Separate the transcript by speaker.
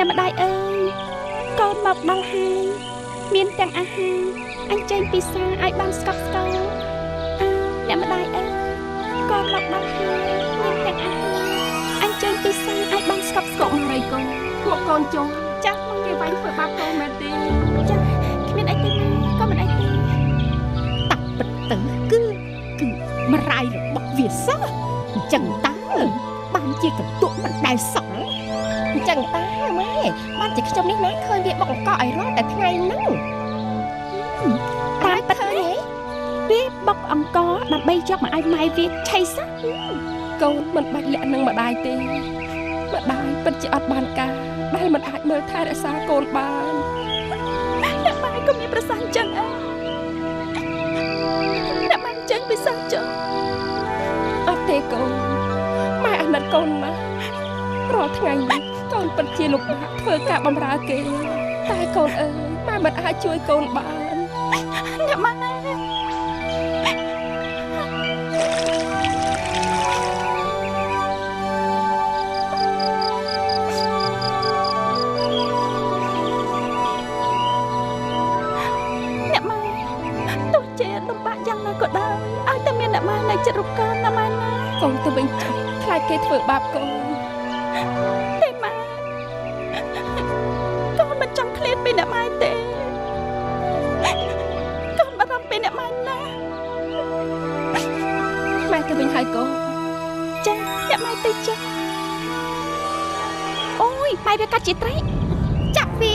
Speaker 1: ម្ដាយអើយកូនមកដល់ហើយមានទាំងអាហារអញ្ជើញពិសាឲ្យបានស្កប់ស្កល់អ្នកម្ដាយអើយកូនមកដល់ហើយមានទាំងអាហារអញ្ជើញពិសាឲ្យបានស្កប់ស្កល់អីកូនពួកកូនចុះចាស់មកគេវាយធ្វើបាបកូនមែនទេចាស់គ្មានអីទេក៏មិនអីទេតាពិតទៅគឺមរាយរបស់វាសោះអញ្ចឹងតើបានជាកន្ទក់មិនដែលសល់អញ្ចឹងតើម៉ែបានជាខ្ញុំនេះណាឃើញវាបុកអង្គឲ្យរាល់តែថ្ងៃហ្នឹងតាមពិតទេវាបុកអង្គដើម្បីយកមកឲ្យម៉ែវាឆៃសោះកូនមិនបាច់លាក់នឹងម្ដាយទេម្ដាយពិតជាអត់បានការដែលមិនអាចមើលថែរក្សាកូនបានអ្នកម៉ែក៏មានប្រសាសន៍អញ្ចឹងអ្នកម៉ែអញ្ចឹងពិសាចុះអត់ទេកូនម៉ែអាណិតកូនណាស់រាល់ថ្ងៃនេះកូនពិតជាលំបាកធ្វើការបម្រើគេតែកូនអើយម៉ែមិនអាចជួយកូនបានអ្នកម៉ែទោះជាលំបាកយ៉ាងណាក៏ដោយឲ្យតែមានអ្នកម៉ែនៅចិត្តរូបកូនណាម៉ែណាកូនទៅវិញខ្លាចគេធ្វើបាបកូនទេម៉ែកូនមិនចង់ឃ្លាតពីអ្នកម៉ែទេកូនបារម្ភពីអ្នកម៉ែណាម៉ែទៅវិញហើយកូនចាអ្នកម៉ែទៅចាអូយម៉ែវាកាត់ជាត្រេកចាប់វា